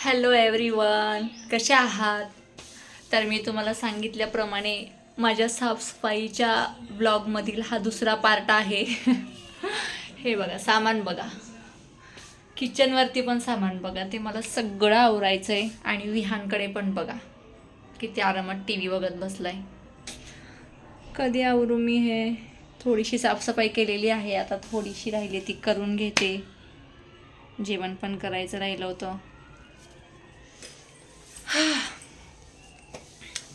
Hello everyone, कसे आहात? तर मी तुम्हाला सांगितल्याप्रमाणे माझ्या साफसफाईच्या ब्लॉगमधील हा दुसरा पार्ट आहे. हे बघा, सामान बघा, किचनवरती पण सामान बघा, ते मला सगळं आवरायचं आहे. आणि विहानकडे पण बघा, किती आरामात टी व्ही बघत बसलाय. कधी आवरू मी हे? थोडीशी साफसफाई केलेली आहे, आता थोडीशी राहिली ती करून घेते. जेवण पण करायचं राहिलं होतं.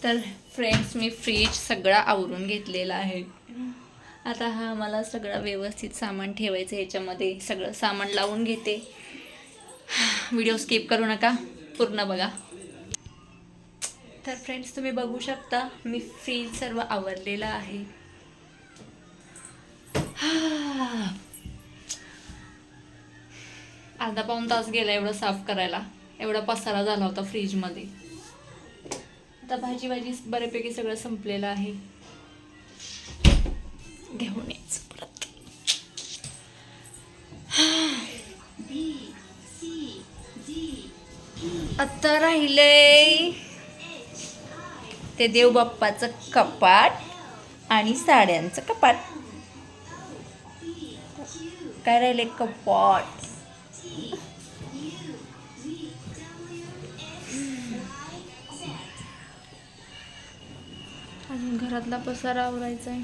तर फ्रेंड्स, मी फ्रीज सगळा आवरून घेतलेला आहे. आता हा मला सगळं व्यवस्थित सामान ठेवायचं, ह्याच्यामध्ये सगळं सामान लावून घेते. व्हिडिओ स्किप करू नका, पूर्ण बघा. तर फ्रेंड्स, तुम्ही बघू शकता मी फ्रीज सर्व आवरलेलं आहे. अर्धा पाऊण तास गेला एवढं साफ करायला, एवढा पसारा झाला होता फ्रीजमध्ये. आता भाजी बऱ्यापैकी सगळं संपलेलं आहे. घेऊन यायचं परत. आता राहिलंय ते देवबाप्पाचं कपाट आणि साड्यांचं कपाट. काय राहिले? कपाट. अजून घरातला पसारा आवरायचा आहे.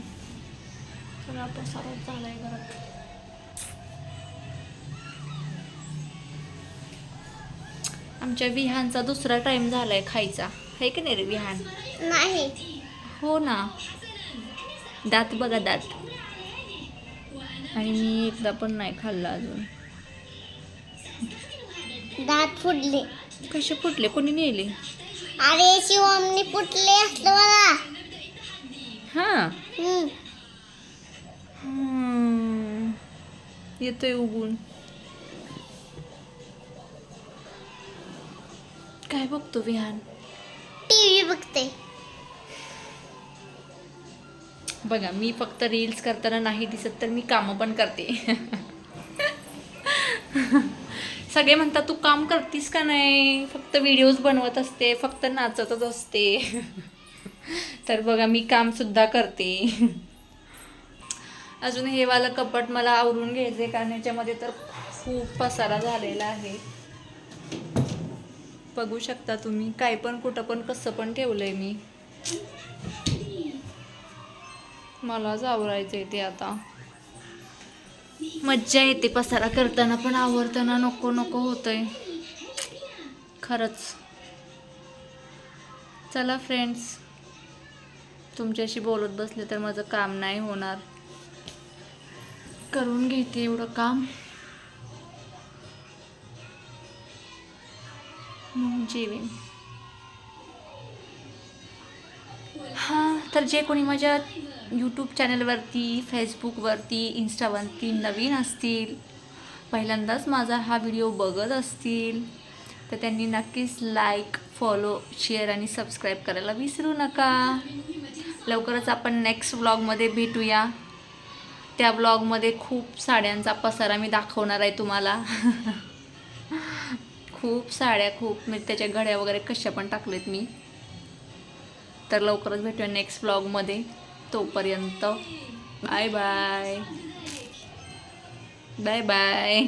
सगळा पसारा झालाय घरात. आमच्या विहानचा दुसरा टाइम झालाय खायचा, आहे की नाही रे विहान? नाही. हो ना. दात बघा, दात. आणि मी एकदा पण नाही खाल्ला अजून. दात फुटले. कसे फुटले? कोणी नेले? अरे शिवमनी फुटले असलं मला. हां. येतोय उगून. काय बघतो विहान? टीव्ही बघते. बघा, मी फक्त रील्स करताना नाही दिसत, तर मी कामं पण करते. सगळे म्हणतात तू काम करतीस का नाही, फक्त व्हिडिओज बनवत असते, फक्त नाचतच असते. तर बघा, मी काम सुद्धा करते. अजून हे वाला कपाट मला आवरून घ्यायचे, कारण याच्यामध्ये तर खूप पसारा झालेला आहे. बघू शकता तुम्ही, काय पण कुठं पण कसं पण ठेवलंय मी. मलाच आवरायचंय ते आता. मज्जा येते पसारा करताना, पण आवरताना नको नको होतंय खरंच. चला फ्रेंड्स, तुमच्याशी बोलत बसले तर माझं काम नाही होणार. करून घेते एवढं काम, मग जेवेन. हां, तर जे कोणी माझ्या यूट्यूब चॅनलवरती, फेसबुकवरती, इंस्टावरती नवीन असतील, पहिल्यांदाच माझा हा व्हिडिओ बघत असतील, तर त्यांनी नक्कीच लाईक, फॉलो, शेअर आणि सबस्क्राईब करायला विसरू नका. लवकरच आपण नेक्स्ट व्लॉगमध्ये भेटूया. त्या व्लॉगमध्ये खूप साड्यांचा पसारा मी दाखवणार आहे तुम्हाला. खूप साड्या, खूप मी त्याच्या घड्या वगैरे कशा पण टाकलेत मी. तर लवकरच भेटूया नेक्स्ट व्लॉगमध्ये. तोपर्यंत बाय बाय. Bye bye.